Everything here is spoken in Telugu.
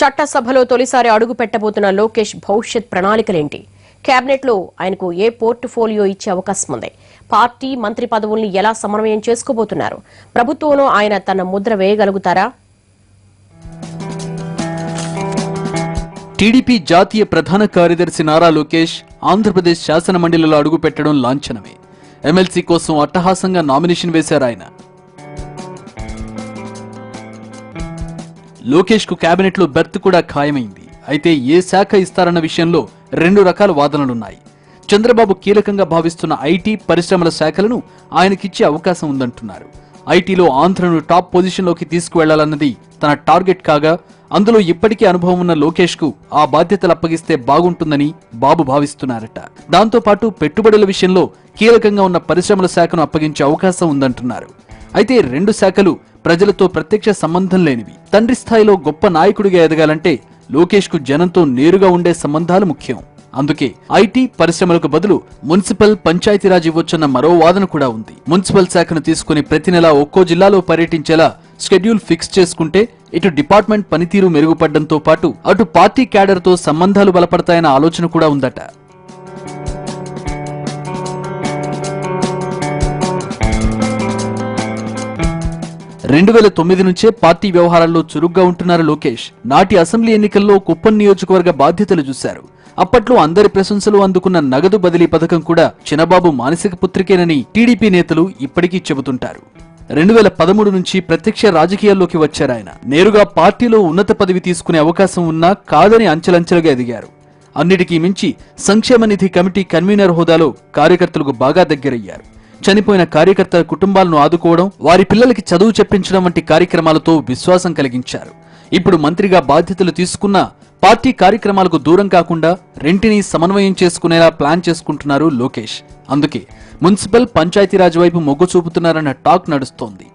చట్టసభలో తొలిసారి అడుగు పెట్టబోతున్న లోకేష్ భవిష్యత్ ప్రణాళికలేంటి? కేబినెట్ లో ఆయనకు ఏ పోర్ట్ఫోలియో ఇచ్చే అవకాశం ఉంది? పార్టీ మంత్రి పదవుల్ని ఎలా సమన్వయం చేసుకోబోతున్నారు? ప్రభుత్వంలో ఆయన తన ముద్ర వేయగలుగుతారా? టీడీపీ జాతీయ ప్రధాన కార్యదర్శి నారా లోకేష్ ఆంధ్రప్రదేశ్ శాసనమండలిలో అడుగు పెట్టడం లాంఛనమే. ఎమ్మెల్సీ కోసం అట్టహాసంగా నామినేషన్ వేశారు ఆయన. లోకేష్ కు కేబినెట్ లో బెర్త్ కూడా ఖాయమైంది. అయితే ఏ శాఖ ఇస్తారన్న విషయంలో రెండు రకాల వాదనలున్నాయి. చంద్రబాబు కీలకంగా భావిస్తున్న ఐటీ, పరిశ్రమల శాఖలను ఆయనకిచ్చే అవకాశం ఉందంటున్నారు. ఐటీలో ఆంధ్రను టాప్ పొజిషన్లోకి తీసుకువెళ్లాలన్నది తన టార్గెట్ కాగా, అందులో ఇప్పటికే అనుభవం ఉన్న లోకేష్ కు ఆ బాధ్యతలు అప్పగిస్తే బాగుంటుందని బాబు భావిస్తున్నారట. దాంతో పాటు పెట్టుబడుల విషయంలో కీలకంగా ఉన్న పరిశ్రమల శాఖను అప్పగించే అవకాశం ఉందంటున్నారు. అయితే రెండు శాఖలు ప్రజలతో ప్రత్యక్ష సంబంధం లేనివి. తండ్రి స్థాయిలో గొప్ప నాయకుడిగా ఎదగాలంటే లోకేష్ కు జనంతో నేరుగా ఉండే సంబంధాలు ముఖ్యం. అందుకే ఐటీ, పరిశ్రమలకు బదులు మున్సిపల్, పంచాయతీరాజ్ ఇవ్వొచ్చన్న మరో వాదన కూడా ఉంది. మున్సిపల్ శాఖను తీసుకుని ప్రతి నెలా ఒక్కో జిల్లాలో పర్యటించేలా షెడ్యూల్ ఫిక్స్ చేసుకుంటే ఇటు డిపార్ట్మెంట్ పనితీరు మెరుగుపడడంతో పాటు అటు పార్టీ క్యాడర్ తో సంబంధాలు బలపడతాయన్న ఆలోచన కూడా ఉందట. రెండు 2009 నుంచే పార్టీ వ్యవహారాల్లో చురుగ్గా ఉంటున్నారు లోకేష్. నాటి అసెంబ్లీ ఎన్నికల్లో కుప్పం నియోజకవర్గ బాధ్యతలు చూశారు. అప్పట్లో అందరి ప్రశంసలు అందుకున్న నగదు బదిలీ పథకం కూడా చినబాబు మానసిక పుత్రికేనని టీడీపీ నేతలు ఇప్పటికీ చెబుతుంటారు. 2013 నుంచి ప్రత్యక్ష రాజకీయాల్లోకి వచ్చారాయన. నేరుగా పార్టీలో ఉన్నత పదవి తీసుకునే అవకాశం ఉన్నా కాదని అంచెలంచెలుగా ఎదిగారు. అన్నిటికీ మించి సంక్షేమ నిధి కమిటీ కన్వీనర్ హోదాలో కార్యకర్తలకు బాగా దగ్గరయ్యారు. చనిపోయిన కార్యకర్తల కుటుంబాలను ఆదుకోవడం, వారి పిల్లలకి చదువు చెప్పించడం వంటి కార్యక్రమాలతో విశ్వాసం కలిగించారు. ఇప్పుడు మంత్రిగా బాధ్యతలు తీసుకున్న పార్టీ కార్యక్రమాలకు దూరం కాకుండా రెంటిని సమన్వయం చేసుకునేలా ప్లాన్ చేసుకుంటున్నారు లోకేష్. అందుకే మున్సిపల్, పంచాయతీరాజ్ వైపు మొగ్గు చూపుతున్నారన్న టాక్ నడుస్తోంది.